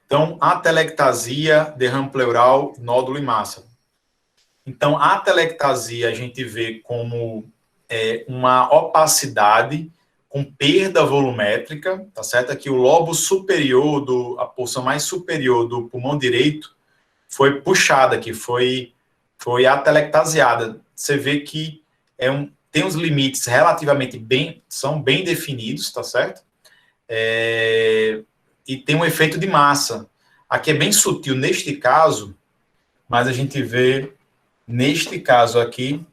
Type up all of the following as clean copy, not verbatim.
Então, atelectasia, derrame pleural, nódulo e massa. Então, a atelectasia a gente vê como uma opacidade com perda volumétrica, tá certo? Aqui o lobo superior, a porção mais superior do pulmão direito, foi puxada aqui, foi atelectasiada. Você vê que tem uns limites relativamente são bem definidos, tá certo? E tem um efeito de massa. Aqui é bem sutil neste caso, mas a gente vê, neste caso aqui,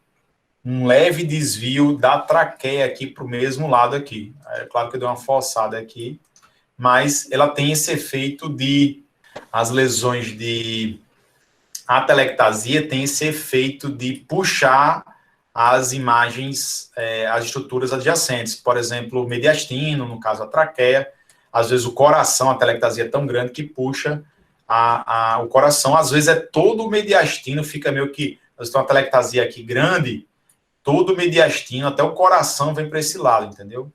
um leve desvio da traqueia aqui para o mesmo lado aqui. É claro que eu dei uma forçada aqui, mas ela tem esse efeito as lesões de atelectasia tem esse efeito de puxar as imagens, as estruturas adjacentes. Por exemplo, o mediastino, no caso a traqueia, às vezes o coração, a atelectasia é tão grande que puxa o coração. Às vezes é todo o mediastino, fica meio que, nós temos uma atelectasia aqui grande, todo o mediastino, até o coração vem para esse lado, entendeu?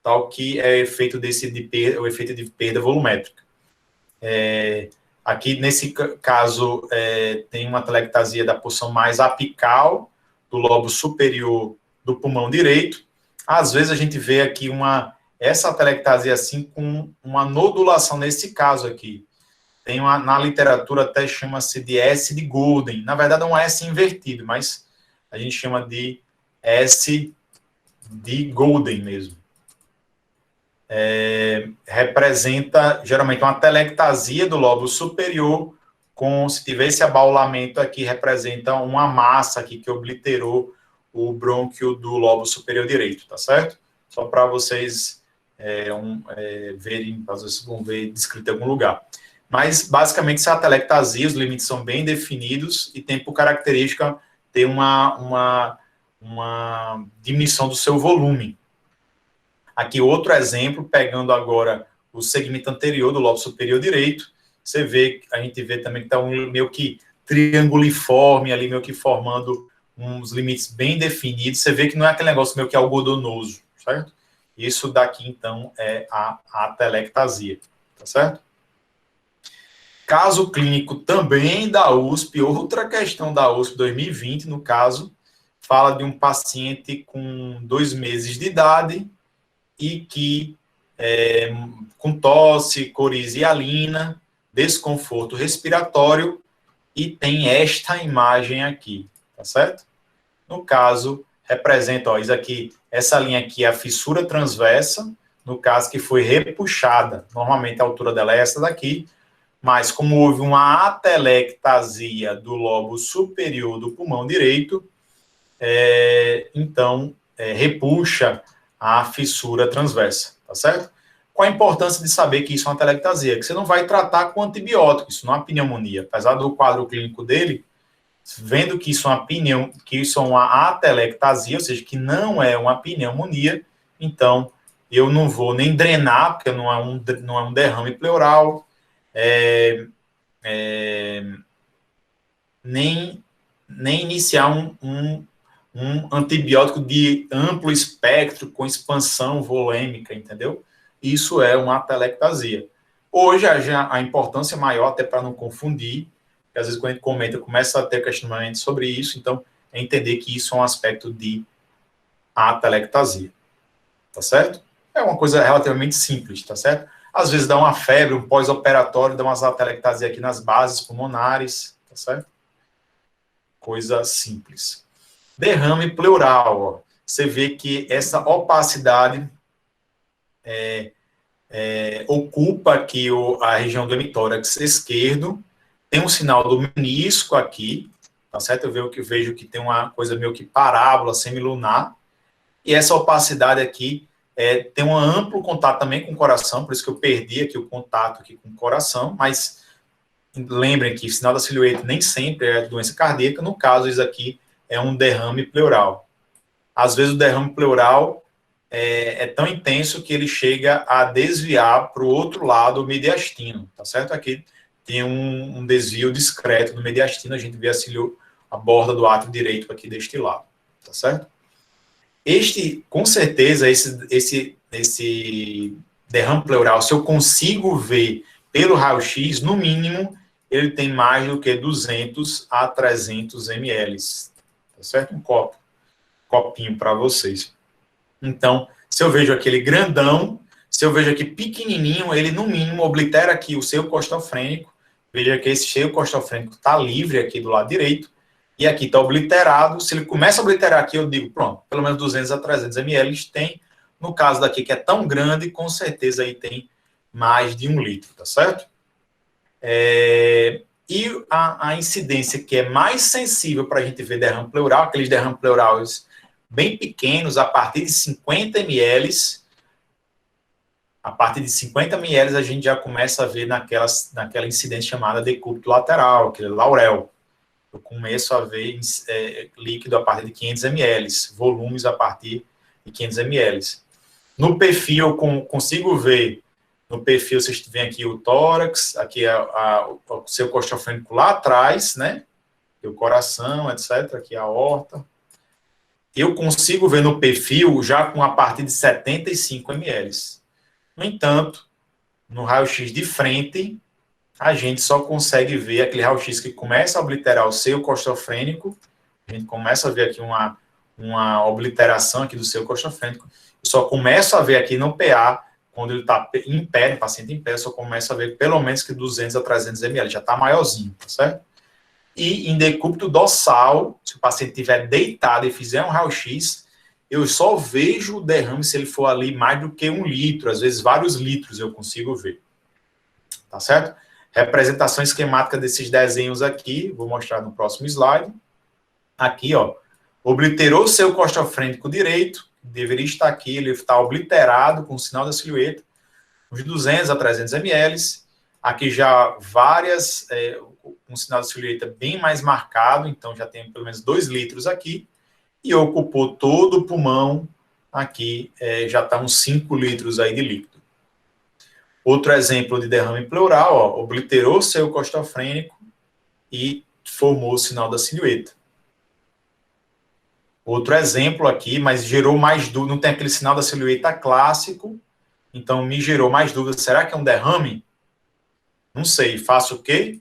Tal que é efeito o efeito de perda volumétrica. Aqui, nesse caso, tem uma atelectasia da porção mais apical, do lobo superior do pulmão direito. Às vezes, a gente vê aqui essa atelectasia assim, com uma nodulação nesse caso aqui. Na literatura até chama-se de S de Golden. Na verdade, é um S invertido, mas a gente chama de S de Golden mesmo. Representa, geralmente, uma atelectasia do lobo superior, se tiver esse abaulamento aqui, representa uma massa aqui que obliterou o brônquio do lobo superior direito, tá certo? Só para vocês verem, às vezes vão ver descrito em algum lugar. Mas, basicamente, essa atelectasia, os limites são bem definidos e tem por característica ter uma diminuição do seu volume. Aqui outro exemplo, pegando agora o segmento anterior do lobo superior direito, a gente vê também que está meio que trianguliforme ali, meio que formando uns limites bem definidos. Você vê que não é aquele negócio meio que algodonoso, certo? Isso daqui, então, é a atelectasia, tá certo? Caso clínico também da USP, outra questão da USP 2020, no caso, fala de um paciente com 2 meses de idade e que, com tosse, coriza hialina, desconforto respiratório, e tem esta imagem aqui, tá certo? No caso, representa, isso aqui, essa linha aqui é a fissura transversa, no caso que foi repuxada, normalmente a altura dela é essa daqui, mas como houve uma atelectasia do lobo superior do pulmão direito, então, repuxa a fissura transversa, tá certo? Qual a importância de saber que isso é uma atelectasia? Que você não vai tratar com antibiótico, isso não é uma pneumonia. Apesar do quadro clínico dele, vendo que isso é uma atelectasia, ou seja, que não é uma pneumonia, então eu não vou nem drenar, porque não é um derrame pleural, nem iniciar um antibiótico de amplo espectro com expansão volêmica, entendeu? Isso é uma atelectasia. Hoje, a importância maior, até para não confundir, porque às vezes quando a gente comenta, começa a ter questionamento sobre isso, então é entender que isso é um aspecto de atelectasia, tá certo? É uma coisa relativamente simples, tá certo? Às vezes dá uma febre, um pós-operatório, dá umas atelectasia aqui nas bases pulmonares, tá certo? Coisa simples. Derrame pleural, ó. Você vê que essa opacidade ocupa aqui a região do hemitórax esquerdo, tem um sinal do menisco aqui, tá certo? Eu vejo que tem uma coisa meio que parábola semilunar, e essa opacidade aqui tem um amplo contato também com o coração, por isso que eu perdi aqui o contato aqui com o coração, mas lembrem que o sinal da silhueta nem sempre é doença cardíaca, no caso, isso aqui é um derrame pleural. Às vezes o derrame pleural é tão intenso que ele chega a desviar para o outro lado o mediastino, tá certo? Aqui tem um desvio discreto do mediastino, a gente vê a borda do átrio direito aqui deste lado, tá certo? Com certeza, esse derrame pleural, se eu consigo ver pelo raio-x, no mínimo, ele tem mais do que 200 a 300 ml. Tá certo? Um copinho para vocês. Então, se eu vejo aquele grandão, se eu vejo aqui pequenininho, ele no mínimo oblitera aqui o seio costofrênico. Veja que esse seio costofrênico está livre aqui do lado direito, e aqui está obliterado. Se ele começa a obliterar aqui, eu digo, pronto, pelo menos 200 a 300 ml tem. No caso daqui, que é tão grande, com certeza aí tem mais de 1 litro, tá certo? E a incidência que é mais sensível para a gente ver derrame pleural, aqueles derrames pleurais bem pequenos, a partir de 50 ml, a partir de 50 ml a gente já começa a ver naquela incidência chamada decúbito lateral, aquele laurel. Eu começo a ver líquido a partir de 500 ml, volumes a partir de 500 ml. No perfil, eu consigo ver, no perfil, vocês veem aqui o tórax, aqui o seu costofrênico lá atrás, né? E o coração, etc. Aqui a aorta. Eu consigo ver no perfil já com a partir de 75 ml. No entanto, no raio-x de frente, a gente só consegue ver aquele raio-x que começa a obliterar o seio costofrênico. A gente começa a ver aqui uma obliteração aqui do seio costofrênico. Eu só começo a ver aqui no PA, quando ele está em pé, no paciente em pé, eu só começo a ver pelo menos que 200 a 300 ml, já está maiorzinho, tá certo? E em decúbito dorsal, se o paciente estiver deitado e fizer um raio-x, eu só vejo o derrame se ele for ali mais do que 1 litro, às vezes vários litros eu consigo ver, tá certo? Representação esquemática desses desenhos aqui, vou mostrar no próximo slide. Aqui, ó, obliterou o seu costofrênico direito, deveria estar aqui, ele está obliterado com o sinal da silhueta, uns 200 a 300 ml. Aqui já várias, um sinal da silhueta bem mais marcado, então já tem pelo menos 2 litros aqui, e ocupou todo o pulmão, aqui já está uns 5 litros aí de líquido. Outro exemplo de derrame pleural, ó, obliterou o seu costofrênico e formou o sinal da silhueta. Outro exemplo aqui, mas gerou mais dúvida, não tem aquele sinal da silhueta clássico, então me gerou mais dúvida, será que é um derrame? Não sei, faço o quê?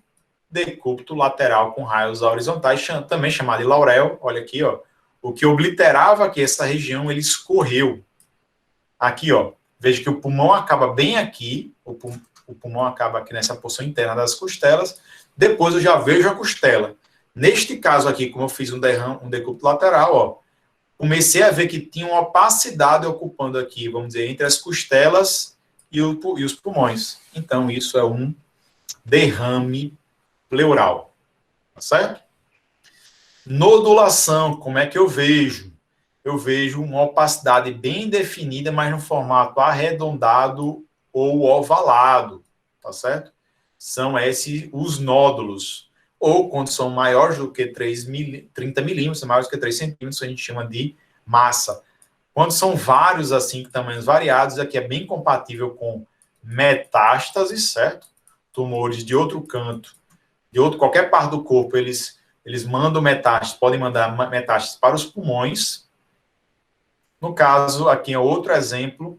Decúbito lateral com raios horizontais, também chamado de laurel, olha aqui, ó, o que obliterava aqui essa região, ele escorreu. Aqui, ó, veja que o pulmão acaba bem aqui, o pulmão acaba aqui nessa porção interna das costelas, depois eu já vejo a costela. Neste caso aqui, como eu fiz um decúbito lateral, ó, comecei a ver que tinha uma opacidade ocupando aqui, vamos dizer, entre as costelas e os pulmões. Então, isso é um derrame pleural, tá certo? Nodulação, como é que eu vejo? Eu vejo uma opacidade bem definida, mas no formato arredondado ou ovalado, tá certo? São esses os nódulos. Ou quando são maiores do que 30 milímetros, maiores do que 3 centímetros, a gente chama de massa. Quando são vários, assim, tamanhos variados, aqui é bem compatível com metástases, certo? Tumores de outro canto, qualquer parte do corpo, eles mandam metástases, podem mandar metástases para os pulmões. No caso, aqui é outro exemplo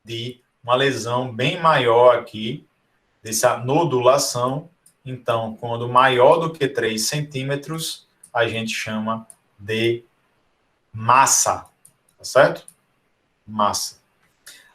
de uma lesão bem maior aqui, dessa nodulação. Então, quando maior do que 3 centímetros, a gente chama de massa, tá certo? Massa.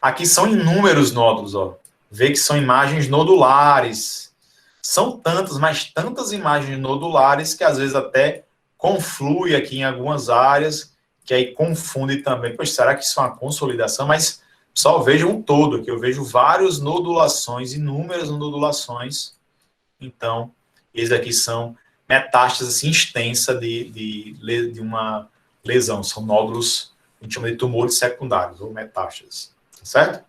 Aqui são inúmeros nódulos, ó. Vê que são imagens nodulares. São tantas, mas tantas imagens nodulares que às vezes até conflui aqui em algumas áreas, que aí confunde também. Pois será que isso é uma consolidação? Mas só vejo um todo, que eu vejo várias nodulações, inúmeras nodulações. Então, esses aqui são metástases assim, extensa de uma lesão. São nódulos, a gente chama de tumores secundários, ou metástases. Tá certo?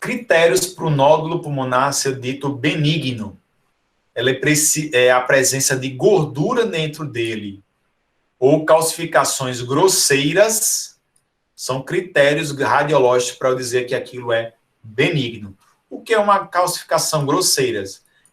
Critérios para o nódulo pulmonar ser dito benigno. Ela é a presença de gordura dentro dele, ou calcificações grosseiras, são critérios radiológicos para eu dizer que aquilo é benigno. O que é uma calcificação grosseira?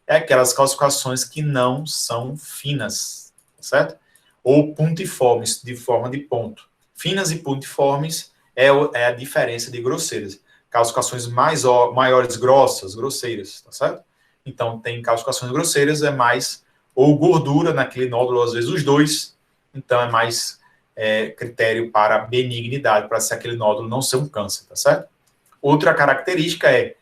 É aquelas calcificações que não são finas, certo? Ou puntiformes, de forma de ponto. Finas e puntiformes é a diferença de grosseiras. calcificações maiores, grosseiras, tá certo? Então, tem calcificações grosseiras, é mais, ou gordura naquele nódulo, às vezes os dois, então é mais critério para benignidade, para ser aquele nódulo não ser um câncer, tá certo? Outra característica é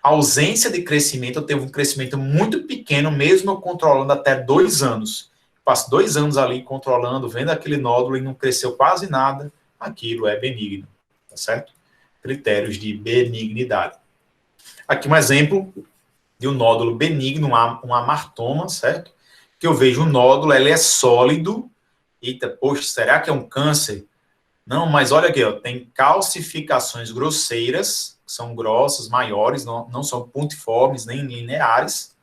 a ausência de crescimento. Eu tenho um crescimento muito pequeno, mesmo eu controlando até 2 anos. Passo 2 anos ali controlando, vendo aquele nódulo e não cresceu quase nada, aquilo é benigno, tá certo? Critérios de benignidade. Aqui um exemplo de um nódulo benigno, um amartoma, certo? Que eu vejo um nódulo, ele é sólido. Eita, poxa, será que é um câncer? Não, mas olha aqui, ó, tem calcificações grosseiras, que são grossas, maiores, não são pontiformes nem lineares,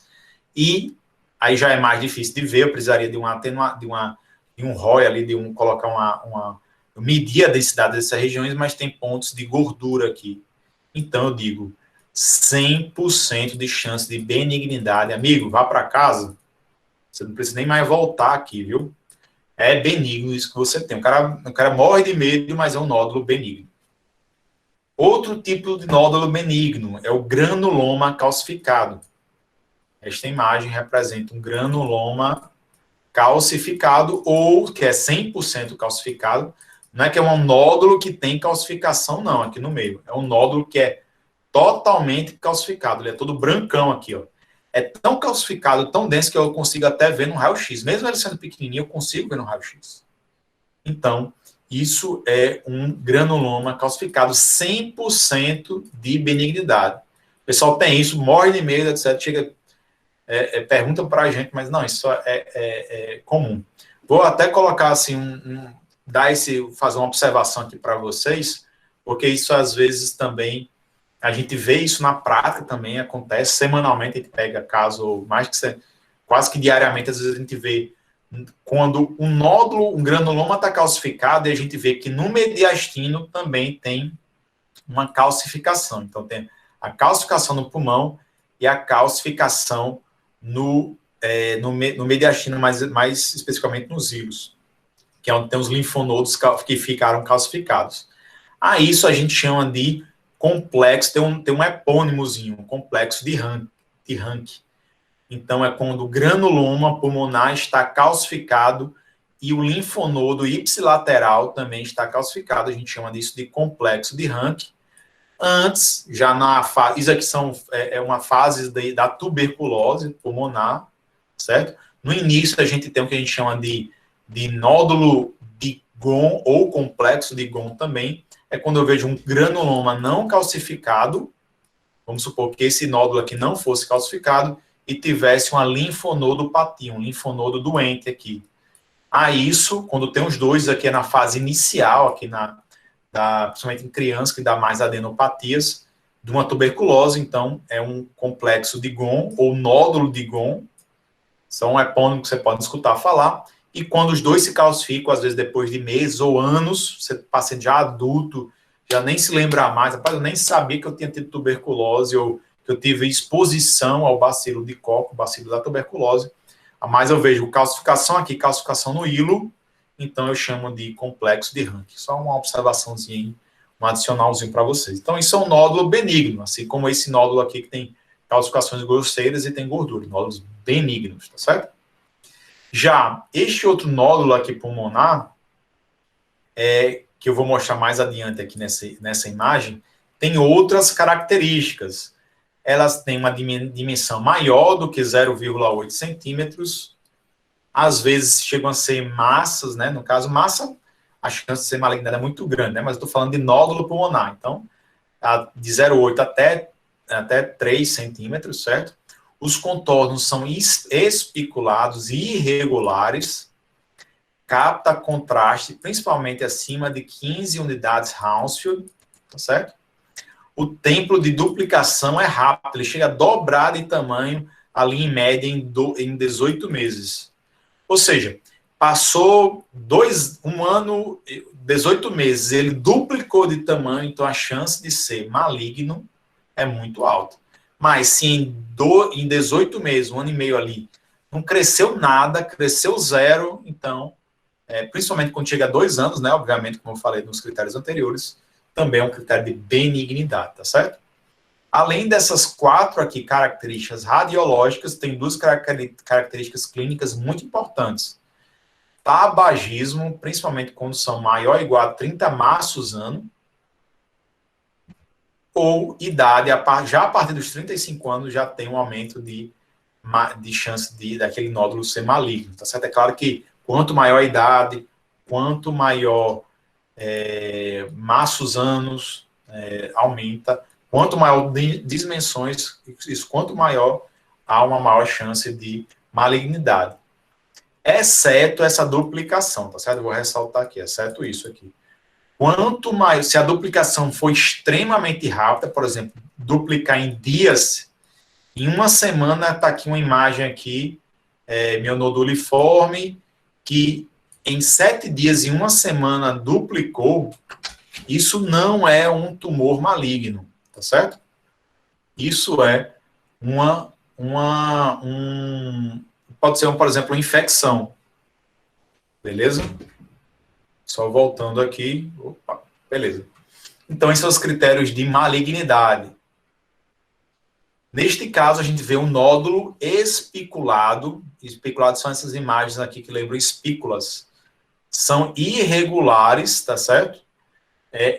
e aí já é mais difícil de ver, eu precisaria de um ROI ali, colocar medir a densidade dessas regiões, mas tem pontos de gordura aqui. Então eu digo, 100% de chance de benignidade. Amigo, vá para casa, você não precisa nem mais voltar aqui, viu? É benigno isso que você tem. O cara morre de medo, mas é um nódulo benigno. Outro tipo de nódulo benigno é o granuloma calcificado. Esta imagem representa um granuloma calcificado, ou que é 100% calcificado. Não é que é um nódulo que tem calcificação, não, aqui no meio. É um nódulo que é totalmente calcificado. Ele é todo brancão aqui, ó. É tão calcificado, tão denso, que eu consigo até ver no raio-x. Mesmo ele sendo pequenininho, eu consigo ver no raio-x. Então, isso é um granuloma calcificado, 100% de benignidade. O pessoal tem isso, morre de medo, etc. Chega, pergunta para a gente, mas não, isso é comum. Vou até colocar assim, fazer uma observação aqui para vocês, porque isso às vezes também a gente vê isso na prática também, acontece semanalmente, a gente pega caso, quase que diariamente, às vezes a gente vê quando um nódulo, um granuloma está calcificado, e a gente vê que no mediastino também tem uma calcificação. Então, tem a calcificação no pulmão e a calcificação no mediastino, mais especificamente nos íleos, que é onde tem os linfonodos que ficaram calcificados. A isso a gente chama de complexo, tem um epônimozinho, um complexo de Rank. Então, é quando o granuloma pulmonar está calcificado e o linfonodo ipsilateral também está calcificado. A gente chama disso de complexo de Rank. Antes, já na fase... Isso aqui uma fase da tuberculose pulmonar, certo? No início, a gente tem o que a gente chama de nódulo de Ghon, ou complexo de Ghon também. É quando eu vejo um granuloma não calcificado, vamos supor que esse nódulo aqui não fosse calcificado, e tivesse uma linfonodopatia, um linfonodo doente aqui. Isso, quando tem os dois aqui, é na fase inicial, aqui principalmente em crianças, que dá mais adenopatias, de uma tuberculose, então é um complexo de Ghon, ou nódulo de Ghon, são epônimos que você pode escutar falar, e quando os dois se calcificam, às vezes depois de meses ou anos, você paciente já adulto, já nem se lembra mais, rapaz, eu nem sabia que eu tinha tido tuberculose, ou que eu tive exposição ao bacilo de Koch, bacilo da tuberculose, mas eu vejo calcificação aqui, calcificação no hilo, então eu chamo de complexo de Rank. Só uma observaçãozinha, um adicionalzinho para vocês. Então, isso é um nódulo benigno, assim como esse nódulo aqui que tem calcificações grosseiras e tem gordura, nódulos benignos, tá certo? Já este outro nódulo aqui pulmonar, que eu vou mostrar mais adiante aqui nessa imagem, tem outras características. Elas têm uma dimensão maior do que 0,8 centímetros, às vezes chegam a ser massas, né? No caso, massa, a chance de ser malignidade é muito grande, né? Mas eu estou falando de nódulo pulmonar, então, de 0,8 até 3 centímetros, certo? Os contornos são espiculados e irregulares, capta contraste, principalmente acima de 15 unidades Hounsfield, tá certo? O tempo de duplicação é rápido, ele chega a dobrar de tamanho ali em média em 18 meses. Ou seja, passou um ano, 18 meses, ele duplicou de tamanho, então a chance de ser maligno é muito alta. Mas se em 18 meses, um ano e meio ali, não cresceu nada, cresceu zero, então, principalmente quando chega a 2 anos, né, obviamente, como eu falei nos critérios anteriores, também é um critério de benignidade, tá certo? Além dessas 4 aqui características radiológicas, tem 2 características clínicas muito importantes. Tabagismo, principalmente quando são maior ou igual a 30 maços ano, ou idade, já a partir dos 35 anos já tem um aumento de chance daquele nódulo ser maligno, tá certo? É claro que quanto maior a idade, quanto maior maços anos, aumenta, quanto maior dimensões, isso, quanto maior há uma maior chance de malignidade. Exceto essa duplicação, tá certo? Eu vou ressaltar aqui, exceto isso aqui. Quanto mais, se a duplicação for extremamente rápida, por exemplo, duplicar em dias, em uma semana, está aqui uma imagem aqui, meu noduliforme, que em 7 dias, em uma semana, duplicou, isso não é um tumor maligno, tá certo? Isso é pode ser, por exemplo, uma infecção, beleza? Só voltando aqui. Opa, beleza. Então, esses são os critérios de malignidade. Neste caso, a gente vê um nódulo espiculado. Espiculados são essas imagens aqui que lembram espículas. São irregulares, tá certo?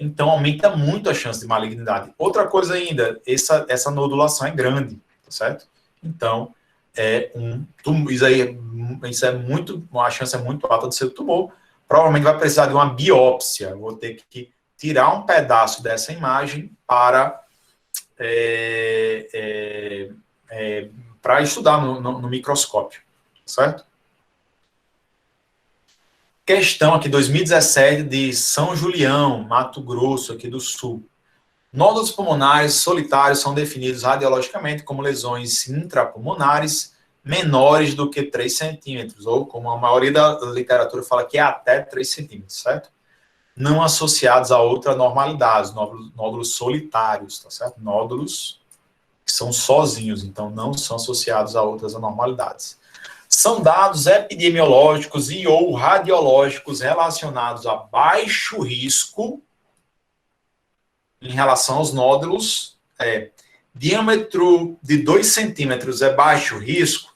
Então, aumenta muito a chance de malignidade. Outra coisa ainda, essa nodulação é grande, tá certo? Então, isso é muito, a chance é muito alta de ser tumor. Provavelmente vai precisar de uma biópsia. Vou ter que tirar um pedaço dessa imagem para estudar no microscópio, certo? Questão aqui, 2017, de São Julião, Mato Grosso, aqui do Sul. Nódulos pulmonares solitários são definidos radiologicamente como lesões intrapulmonares menores do que 3 centímetros, ou como a maioria da literatura fala que é até 3 centímetros, certo? Não associados a outras normalidades, nódulos solitários, tá certo? Nódulos que são sozinhos, então não são associados a outras anormalidades. São dados epidemiológicos e ou radiológicos relacionados a baixo risco em relação aos nódulos. Diâmetro de 2 centímetros é baixo risco?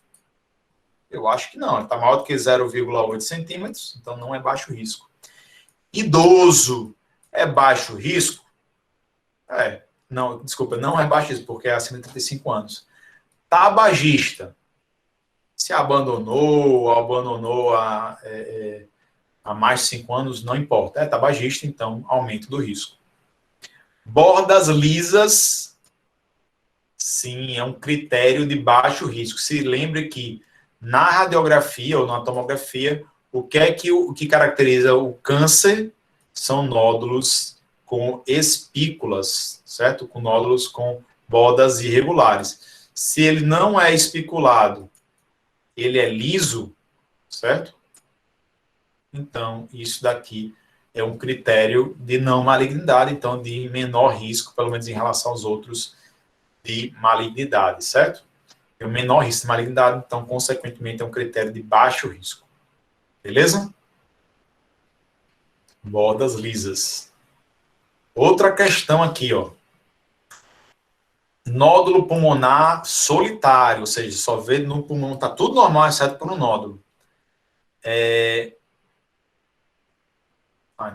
Eu acho que não, está maior do que 0,8 centímetros, então não é baixo risco. Idoso é baixo risco? Não, desculpa, não é baixo risco, porque é acima de 35 anos. Tabagista, se abandonou há mais de 5 anos, não importa. Tabagista, então, aumento do risco. Bordas lisas, sim, é um critério de baixo risco. Se lembre que na radiografia ou na tomografia, o que caracteriza o câncer são nódulos com espículas, certo? Com nódulos com bordas irregulares. Se ele não é espiculado, ele é liso, certo? Então, isso daqui é um critério de não malignidade, então de menor risco, pelo menos em relação aos outros, de malignidade, certo? Tem o menor risco de malignidade, então, consequentemente, é um critério de baixo risco. Beleza? Bordas lisas. Outra questão aqui, ó. Nódulo pulmonar solitário, ou seja, só vê no pulmão, tá tudo normal, exceto por um nódulo.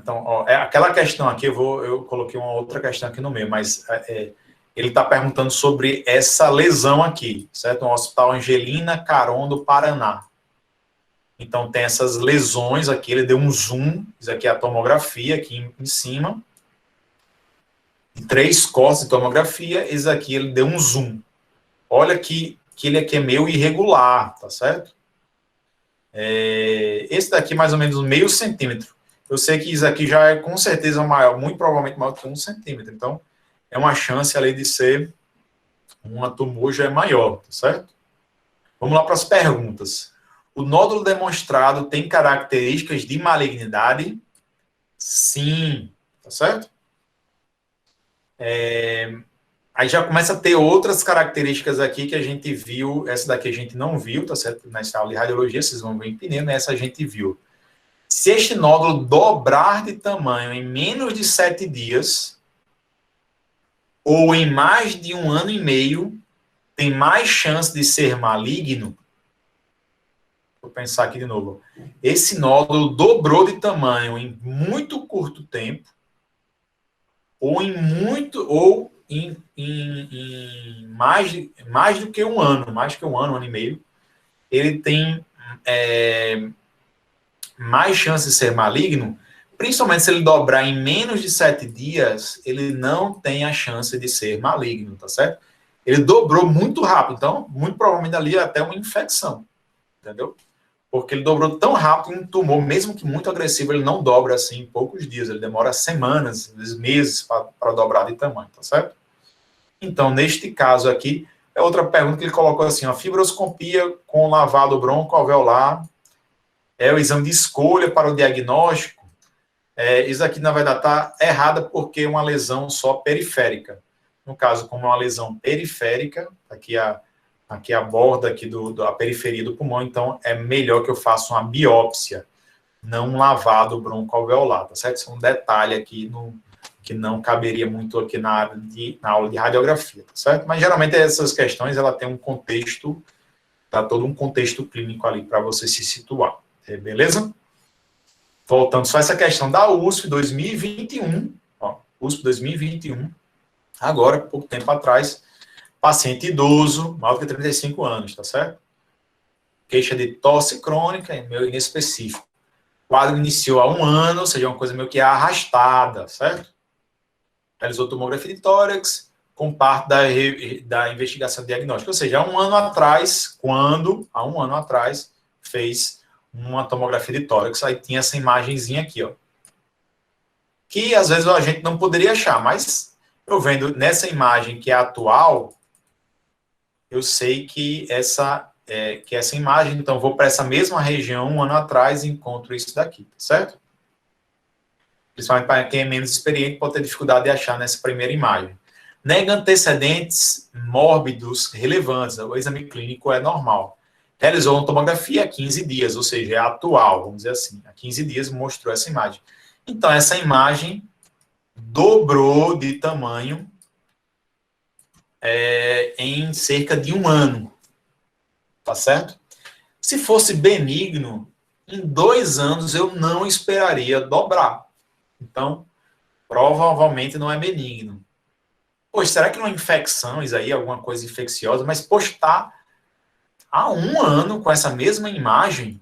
Então, ó, aquela questão aqui, eu coloquei uma outra questão aqui no meio, mas ele está perguntando sobre essa lesão aqui, certo? No Hospital Angelina Caron do Paraná. Então, tem essas lesões aqui, ele deu um zoom, isso aqui é a tomografia, aqui em cima. 3 cortes de tomografia, esse aqui ele deu um zoom. Olha que ele aqui é meio irregular, tá certo? Esse daqui mais ou menos meio centímetro. Eu sei que isso aqui já é com certeza maior, muito provavelmente maior que 1 centímetro. Então, é uma chance ali de ser uma tumor já é maior, tá certo? Vamos lá para as perguntas. O nódulo demonstrado tem características de malignidade? Sim, tá certo? Aí já começa a ter outras características aqui que a gente viu. Essa daqui a gente não viu, tá certo? Nessa aula de radiologia, vocês vão ver em pneu, essa a gente viu. Se este nódulo dobrar de tamanho em menos de 7 dias, ou em mais de 1 ano e meio, tem mais chance de ser maligno. Vou pensar aqui de novo. Esse nódulo dobrou de tamanho em muito curto tempo, ou em mais do que 1 ano, mais que 1 ano, 1 ano e meio, ele tem mais chance de ser maligno, principalmente se ele dobrar em menos de 7 dias, ele não tem a chance de ser maligno, tá certo? Ele dobrou muito rápido, então, muito provavelmente ali é até uma infecção, entendeu? Porque ele dobrou tão rápido em um tumor, mesmo que muito agressivo, ele não dobra assim em poucos dias, ele demora semanas, às vezes meses para dobrar de tamanho, tá certo? Então, neste caso aqui, é outra pergunta que ele colocou assim, a fibroscopia com lavado broncoalveolar é o exame de escolha para o diagnóstico? Isso aqui, na verdade, está errada porque é uma lesão só periférica. No caso, como é uma lesão periférica, aqui a borda aqui da periferia do pulmão, então é melhor que eu faça uma biópsia, não um lavado broncoalveolar, tá certo? Isso é um detalhe aqui que não caberia muito aqui na aula de radiografia, tá certo? Mas geralmente essas questões, ela tem um contexto, tá todo um contexto clínico ali para você se situar, beleza? Voltando só essa questão da USP 2021, ó, USP 2021, agora, pouco tempo atrás, paciente idoso, maior do que 35 anos, tá certo? Queixa de tosse crônica, meio inespecífico. O quadro iniciou há 1 ano, ou seja, uma coisa meio que arrastada, certo? Realizou tomografia de tórax com parte da investigação diagnóstica. Ou seja, há 1 ano atrás, há 1 ano atrás, fez uma tomografia de tórax, aí tinha essa imagenzinha aqui, ó. Que às vezes a gente não poderia achar, mas eu vendo nessa imagem que é atual, eu sei que essa imagem, então vou para essa mesma região 1 ano atrás e encontro isso daqui, tá certo? Principalmente para quem é menos experiente, pode ter dificuldade de achar nessa primeira imagem. Nega antecedentes mórbidos relevantes, o exame clínico é normal. Realizou uma tomografia há 15 dias, ou seja, é atual, vamos dizer assim. Há 15 dias mostrou essa imagem. Então, essa imagem dobrou de tamanho em cerca de 1 ano. Tá certo? Se fosse benigno, em 2 anos eu não esperaria dobrar. Então, provavelmente não é benigno. Poxa, será que não é infecção, isso aí, alguma coisa infecciosa? Mas, poxa, tá há 1 ano com essa mesma imagem,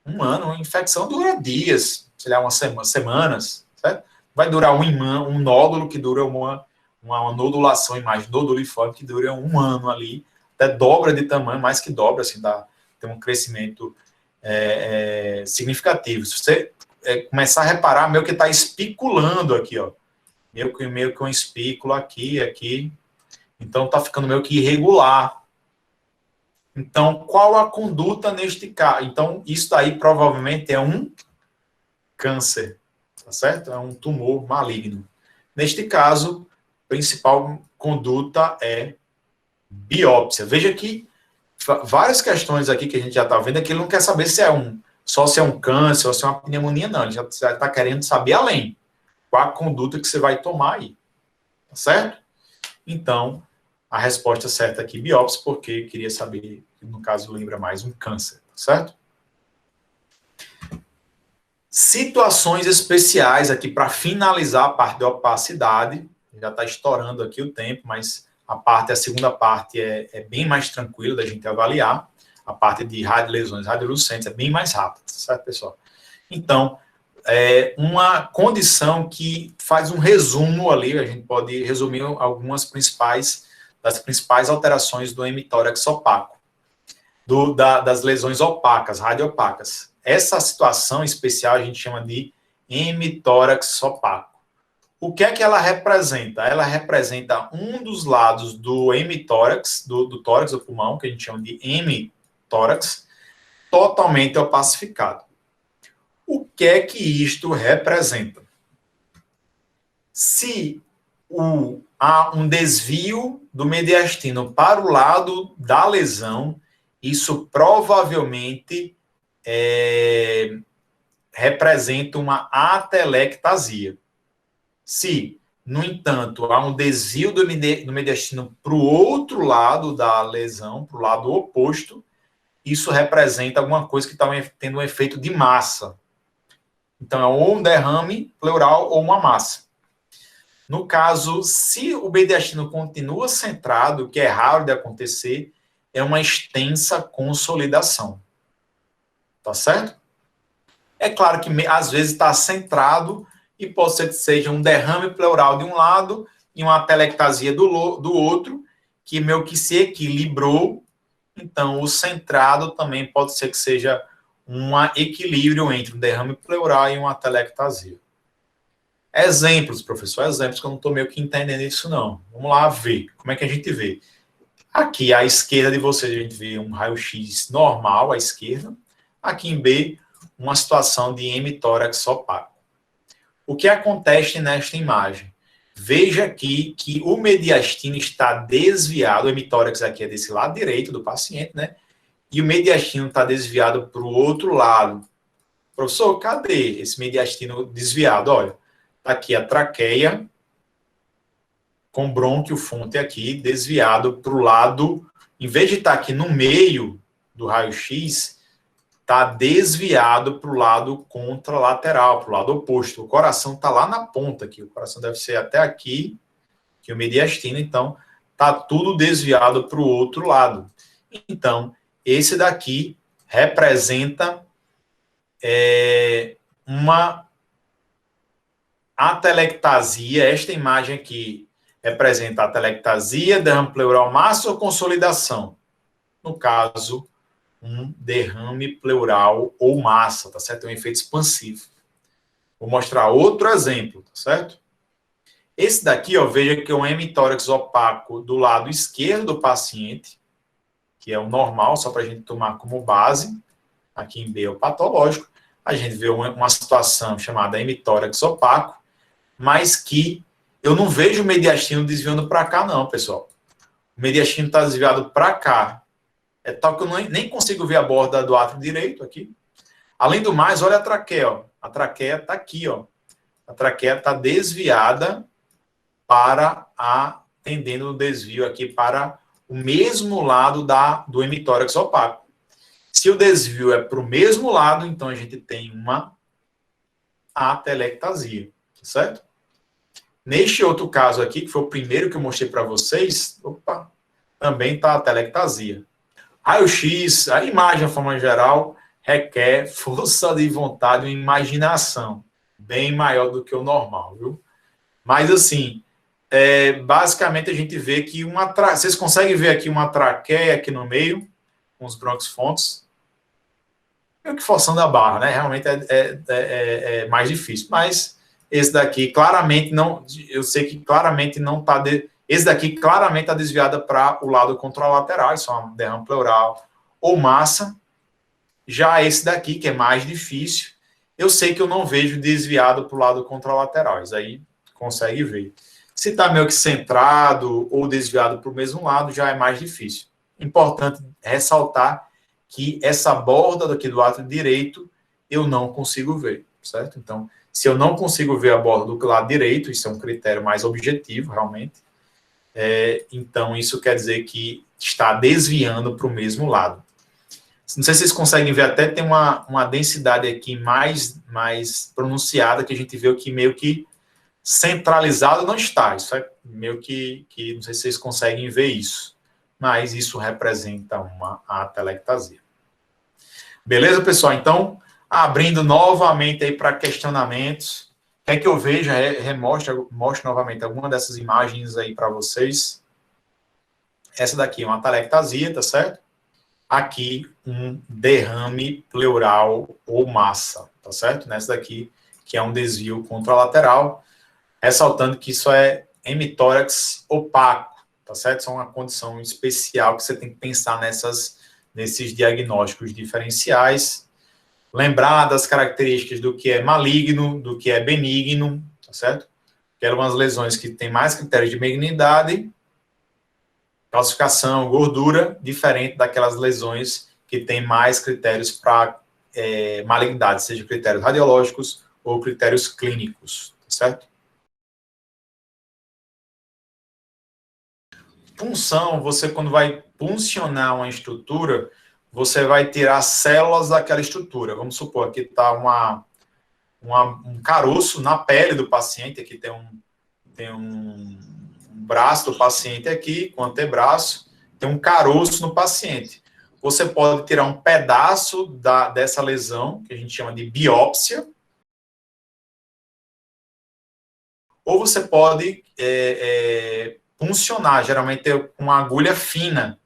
1 ano, a infecção dura dias, sei lá, semanas, certo? Vai durar um nódulo que dura uma nodulação, imagem noduliforme que dura 1 ano ali, até dobra de tamanho, mais que dobra, assim, tem um crescimento significativo. Se você começar a reparar, meio que está especulando aqui, ó, meio que um espículo aqui, então está ficando meio que irregular. Então, qual a conduta neste caso? Então, isso daí provavelmente é um câncer, tá certo? É um tumor maligno. Neste caso, a principal conduta é biópsia. Veja que várias questões aqui que a gente já está vendo, é que ele não quer saber se é um câncer ou se é uma pneumonia, não. Ele já está querendo saber além. Qual a conduta que você vai tomar aí. Tá certo? Então, a resposta certa aqui, biópsia, porque queria saber, no caso, lembra mais um câncer. Tá certo? Situações especiais aqui para finalizar a parte de opacidade. Já está estourando aqui o tempo, mas a segunda parte é bem mais tranquila da gente avaliar. A parte de lesões radiolucentes é bem mais rápida, certo, pessoal? Então, uma condição que faz um resumo ali, a gente pode resumir algumas das principais alterações do hemitórax opaco, das lesões opacas, radioopacas. Essa situação especial a gente chama de hemitórax opaco. O que é que ela representa? Ela representa um dos lados do hemitórax, do tórax do pulmão, que a gente chama de hemitórax, totalmente opacificado. O que é que isto representa? Se há um desvio do mediastino para o lado da lesão, isso provavelmente representa uma atelectasia. Se, no entanto, há um desvio do mediastino para o outro lado da lesão, para o lado oposto, isso representa alguma coisa que está tendo um efeito de massa. Então, é ou um derrame pleural ou uma massa. No caso, se o mediastino continua centrado, o que é raro de acontecer, é uma extensa consolidação. Tá certo? É claro que às vezes está centrado e pode ser que seja um derrame pleural de um lado e uma atelectasia do outro, que meio que se equilibrou. Então, o centrado também pode ser que seja um equilíbrio entre um derrame pleural e uma atelectasia. Exemplos, professor, exemplos que eu não estou meio que entendendo isso, não. Vamos lá ver. Como é que a gente vê? Aqui, à esquerda de vocês, a gente vê um raio-x normal à esquerda. Aqui em B, uma situação de hemitórax opaco. O que acontece nesta imagem? Veja aqui que o mediastino está desviado, o hemitórax aqui é desse lado direito do paciente, né? E o mediastino está desviado para o outro lado. Professor, cadê esse mediastino desviado? Olha, está aqui a traqueia com brônquio fonte aqui, desviado para o lado, em vez de estar aqui no meio do raio-x, está desviado para o lado contralateral, para o lado oposto. O coração está lá na ponta aqui, o coração deve ser até aqui, que é o mediastino, então está tudo desviado para o outro lado. Então, esse daqui representa uma atelectasia. Esta imagem aqui representa atelectasia, derrame pleural, massa ou consolidação. No caso, um derrame pleural ou massa, tá certo? É um efeito expansivo. Vou mostrar outro exemplo, tá certo? Esse daqui, ó, veja que é um hemitórax opaco do lado esquerdo do paciente, que é o normal, só para a gente tomar como base. Aqui em B é o patológico. A gente vê uma situação chamada hemitórax opaco, mas que eu não vejo o mediastino desviando para cá, não, pessoal. O mediastino está desviado para cá. É tal que eu nem consigo ver a borda do átrio direito aqui. Além do mais, olha a traqueia. Ó. A traqueia está aqui. Ó. A traqueia está desviada tendendo o desvio aqui para o mesmo lado do hemitórax opaco. Se o desvio é para o mesmo lado, então a gente tem uma atelectasia, certo? Neste outro caso aqui, que foi o primeiro que eu mostrei para vocês, também está a atelectasia. Raio-X, a imagem, de forma geral, requer força de vontade e imaginação, bem maior do que o normal, viu? Mas, assim, basicamente a gente vê que vocês conseguem ver aqui uma traqueia aqui no meio, com os brônquios fontes, meio que forçando a barra, né? Realmente é mais difícil, mas esse daqui claramente não, eu sei que claramente não está, esse daqui claramente está desviado para o lado contralateral, isso é uma derrame pleural ou massa. Já esse daqui, que é mais difícil, eu sei que eu não vejo desviado para o lado contralateral, isso aí consegue ver. Se está meio que centrado ou desviado para o mesmo lado, já é mais difícil. Importante ressaltar que essa borda daqui do átrio direito eu não consigo ver, certo? Então, se eu não consigo ver a borda do lado direito, isso é um critério mais objetivo, realmente, então isso quer dizer que está desviando para o mesmo lado. Não sei se vocês conseguem ver, até tem uma densidade aqui mais pronunciada, que a gente vê que meio que centralizado não está. Isso é meio que não sei se vocês conseguem ver isso, mas isso representa uma atelectasia. Beleza, pessoal? Então, abrindo novamente aí para questionamentos, quer que eu veja, mostre novamente alguma dessas imagens aí para vocês. Essa daqui é uma atelectasia, tá certo? Aqui, um derrame pleural ou massa, tá certo? Nessa daqui, que é um desvio contralateral, ressaltando que isso é hemitórax opaco, tá certo? Isso é uma condição especial que você tem que pensar nesses diagnósticos diferenciais. Lembrar das características do que é maligno, do que é benigno, tá certo? Que eram umas lesões que têm mais critérios de benignidade, calcificação, gordura, diferente daquelas lesões que têm mais critérios para malignidade, seja critérios radiológicos ou critérios clínicos, certo? Punção, você quando vai puncionar uma estrutura, você vai tirar células daquela estrutura. Vamos supor, aqui está um caroço na pele do paciente, aqui tem um braço do paciente aqui, com o antebraço, tem um caroço no paciente. Você pode tirar um pedaço dessa lesão, que a gente chama de biópsia, ou você pode puncionar, geralmente com uma agulha fina.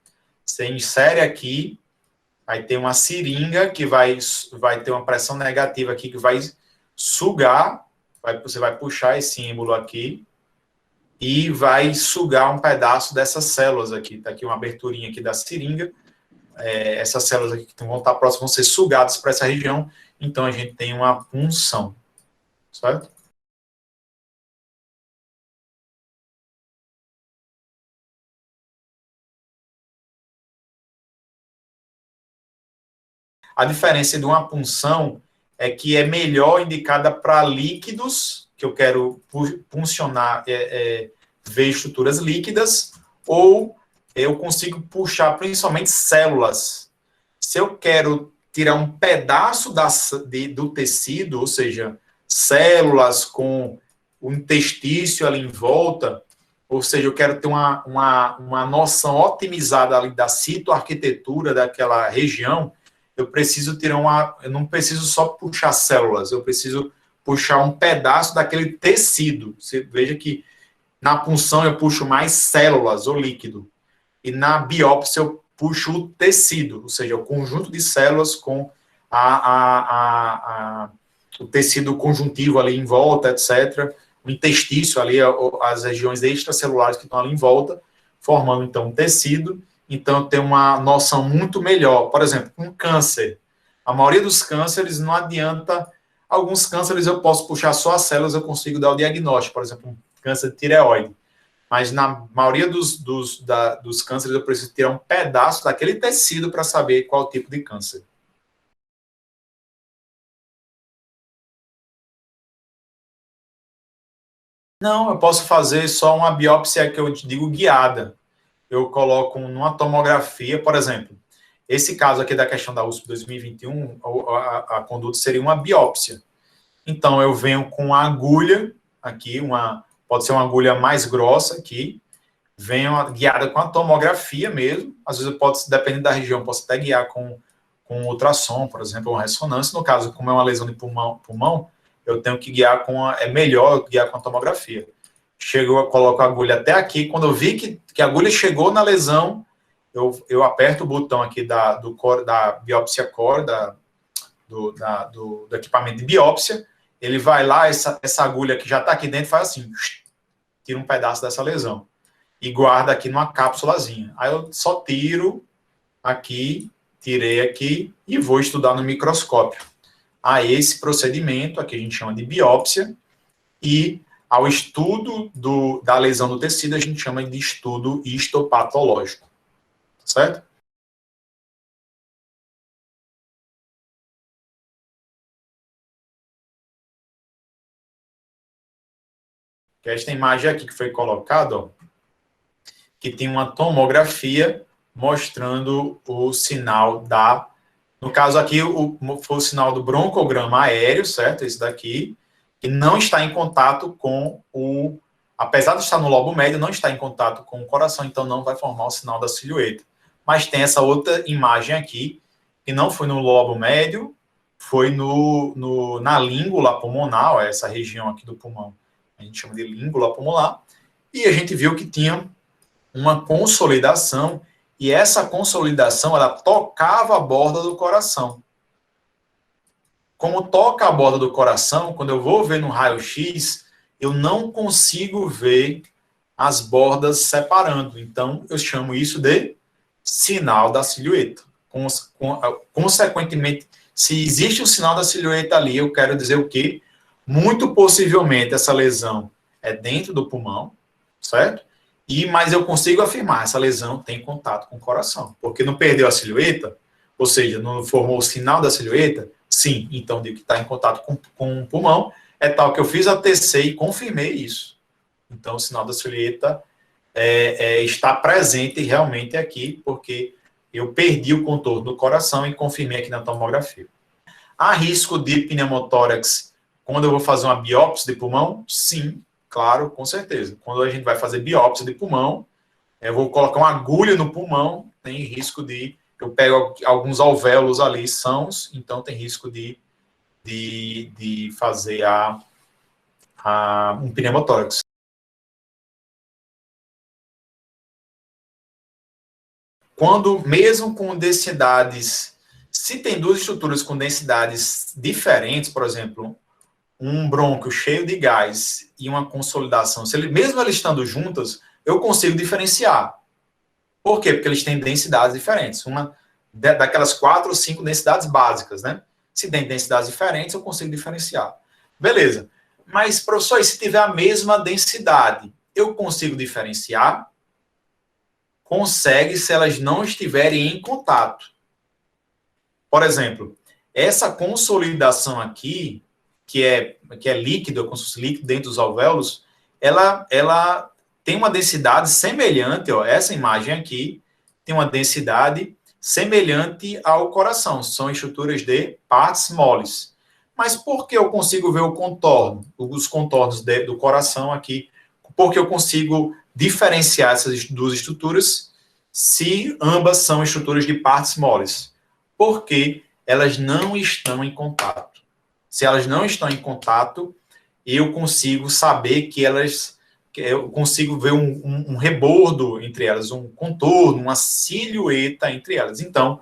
Você insere aqui, vai ter uma seringa que vai ter uma pressão negativa aqui, que vai sugar, você vai puxar esse símbolo aqui, e vai sugar um pedaço dessas células aqui. Está aqui uma aberturinha aqui da seringa. Essas células aqui que vão estar próximas vão ser sugadas para essa região. Então, a gente tem uma punção. Certo? A diferença de uma punção é que é melhor indicada para líquidos, que eu quero puncionar, ver estruturas líquidas, ou eu consigo puxar principalmente células. Se eu quero tirar um pedaço do tecido, ou seja, células com o intestício ali em volta, ou seja, eu quero ter uma noção otimizada ali da citoarquitetura daquela região, eu não preciso só puxar células, eu preciso puxar um pedaço daquele tecido. Você veja que na punção eu puxo mais células ou líquido, e na biópsia eu puxo o tecido, ou seja, o conjunto de células com o tecido conjuntivo ali em volta, etc., o intestício ali, as regiões extracelulares que estão ali em volta, formando então um tecido. Então, eu tenho uma noção muito melhor. Por exemplo, com câncer. A maioria dos cânceres não adianta. Alguns cânceres eu posso puxar só as células, eu consigo dar o diagnóstico. Por exemplo, um câncer de tireoide. Mas na maioria dos cânceres eu preciso tirar um pedaço daquele tecido para saber qual tipo de câncer. Não, eu posso fazer só uma biópsia que eu digo guiada. Eu coloco numa tomografia, por exemplo, esse caso aqui da questão da USP 2021, a conduta seria uma biópsia. Então, eu venho com a agulha aqui, pode ser uma agulha mais grossa aqui, venho guiada com a tomografia mesmo, às vezes dependendo da região, posso até guiar com ultrassom, por exemplo, uma ressonância. No caso, como é uma lesão de pulmão, eu tenho que guiar é melhor guiar com a tomografia. Eu coloco a agulha até aqui. Quando eu vi que a agulha chegou na lesão, eu aperto o botão aqui da biópsia core, do equipamento de biópsia. Ele vai lá, essa agulha que já está aqui dentro, faz assim, tira um pedaço dessa lesão e guarda aqui numa cápsulazinha. Aí eu só tiro aqui, tirei aqui e vou estudar no microscópio. Aí esse procedimento, aqui a gente chama de biópsia, e ao estudo da lesão do tecido, a gente chama de estudo histopatológico. Certo? Que esta imagem aqui que foi colocada, ó, que tem uma tomografia mostrando o sinal no caso aqui, foi o sinal do broncograma aéreo, certo? Esse daqui, que não está em contato com apesar de estar no lobo médio, não está em contato com o coração, então não vai formar o sinal da silhueta. Mas tem essa outra imagem aqui, que não foi no lobo médio, foi na língula pulmonar, essa região aqui do pulmão, a gente chama de língula pulmonar, e a gente viu que tinha uma consolidação, e essa consolidação, ela tocava a borda do coração. Como toca a borda do coração, quando eu vou ver no raio-x, eu não consigo ver as bordas separando. Então, eu chamo isso de sinal da silhueta. Consequentemente, se existe o sinal da silhueta ali, eu quero dizer o quê? Muito possivelmente essa lesão é dentro do pulmão, certo? Mas eu consigo afirmar, essa lesão tem contato com o coração. Porque não perdeu a silhueta, Ou seja, não formou o sinal da silhueta? Sim, então digo que está em contato com o pulmão, é tal que eu fiz a TC e confirmei isso. Então, o sinal da silhueta está presente realmente aqui, porque eu perdi o contorno do coração e confirmei aqui na tomografia. Há risco de pneumotórax quando eu vou fazer uma biópsia de pulmão? Sim, claro, com certeza. Quando a gente vai fazer biópsia de pulmão, eu vou colocar uma agulha no pulmão, tem risco de... Eu pego alguns alvéolos ali sãos, então tem risco de fazer um pneumotórax. Quando, mesmo com densidades, se tem duas estruturas com densidades diferentes, por exemplo, um brônquio cheio de gás e uma consolidação, mesmo elas estando juntas, eu consigo diferenciar. Por quê? Porque eles têm densidades diferentes. Uma daquelas 4 ou 5 densidades básicas, né? Se tem densidades diferentes, eu consigo diferenciar. Beleza. Mas, professor, e se tiver a mesma densidade, eu consigo diferenciar? Consegue se elas não estiverem em contato. Por exemplo, essa consolidação aqui, que é líquido, como se fosse líquido dentro dos alvéolos, ela tem uma densidade semelhante, ó, essa imagem aqui tem uma densidade semelhante ao coração, são estruturas de partes moles. Mas por que eu consigo ver o contorno, os contornos do coração aqui? Porque eu consigo diferenciar essas duas estruturas se ambas são estruturas de partes moles. Porque elas não estão em contato. Se elas não estão em contato, eu consigo saber que eu consigo ver um rebordo entre elas, um contorno, uma silhueta entre elas. Então,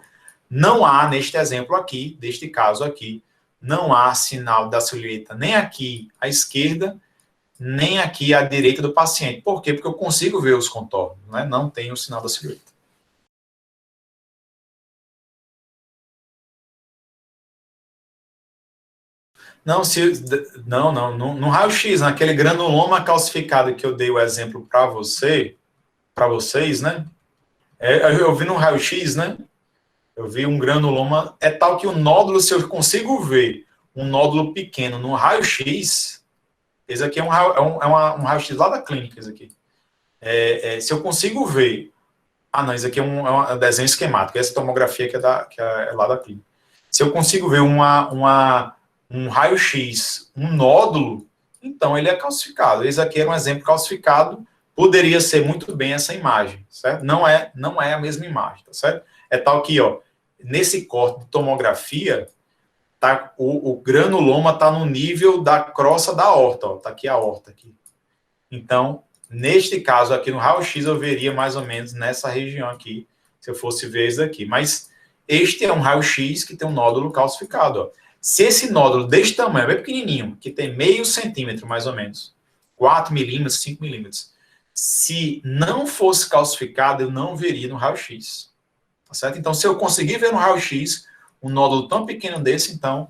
não há, neste exemplo aqui, deste caso aqui, não há sinal da silhueta nem aqui à esquerda, nem aqui à direita do paciente. Por quê? Porque eu consigo ver os contornos, né? Não tem o sinal da silhueta. Não, no raio-x, naquele granuloma calcificado que eu dei o exemplo para vocês, né? Eu vi no raio-x, né? Eu vi um granuloma, é tal que o nódulo, se eu consigo ver um nódulo pequeno no raio-x, esse aqui é um raio-x lá da clínica, esse aqui. Se eu consigo ver... Ah, não, esse aqui é um desenho esquemático, essa tomografia que é lá da clínica. Se eu consigo ver um raio-x, um nódulo, então ele é calcificado. Esse aqui era um exemplo calcificado, poderia ser muito bem essa imagem, certo? Não é a mesma imagem, tá certo? É tal que, ó, nesse corte de tomografia, tá, o granuloma está no nível da crosta da aorta, ó, tá aqui a aorta aqui. Então, neste caso aqui no raio-x, eu veria mais ou menos nessa região aqui, se eu fosse ver isso aqui. Mas este é um raio-x que tem um nódulo calcificado, ó. Se esse nódulo deste tamanho, bem pequenininho, que tem meio centímetro mais ou menos, 4 milímetros, 5 milímetros, se não fosse calcificado, eu não veria no raio-x. Tá certo? Então, se eu conseguir ver no raio-x um nódulo tão pequeno desse, então,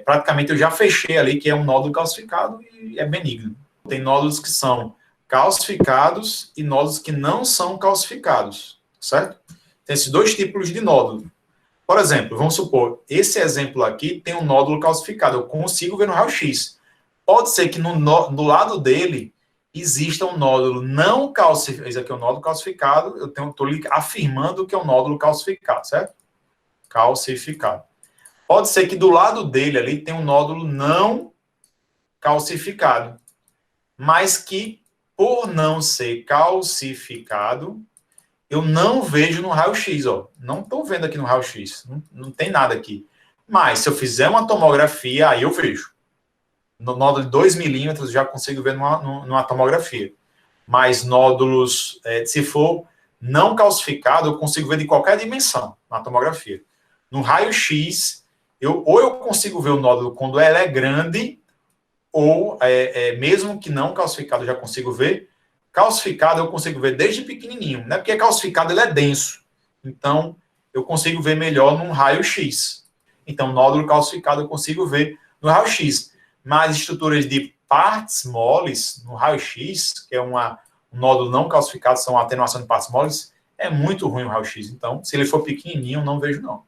praticamente eu já fechei ali que é um nódulo calcificado e é benigno. Tem nódulos que são calcificados e nódulos que não são calcificados, certo? Tem esses dois tipos de nódulo. Por exemplo, vamos supor, esse exemplo aqui tem um nódulo calcificado, eu consigo ver no raio-x. Pode ser que do lado dele exista um nódulo não calcificado, esse aqui é um nódulo calcificado, eu estou afirmando que é um nódulo calcificado, certo? Calcificado. Pode ser que do lado dele ali tem um nódulo não calcificado, mas que, por não ser calcificado, eu não vejo no raio-x, ó. Não estou vendo aqui no raio-x, não tem nada aqui. Mas, se eu fizer uma tomografia, aí eu vejo. No nódulo de 2 milímetros, já consigo ver numa tomografia. Mas nódulos, se for não calcificado, eu consigo ver de qualquer dimensão na tomografia. No raio-x, ou eu consigo ver o nódulo quando ela é grande, ou mesmo que não calcificado, eu já consigo ver. Calcificado eu consigo ver desde pequenininho, né? Porque calcificado ele é denso. Então, eu consigo ver melhor num raio-x. Então, nódulo calcificado eu consigo ver no raio-x. Mas estruturas de partes moles no raio-x, que é um nódulo não calcificado, são atenuação de partes moles, é muito ruim o raio-x. Então, se ele for pequenininho, não vejo não.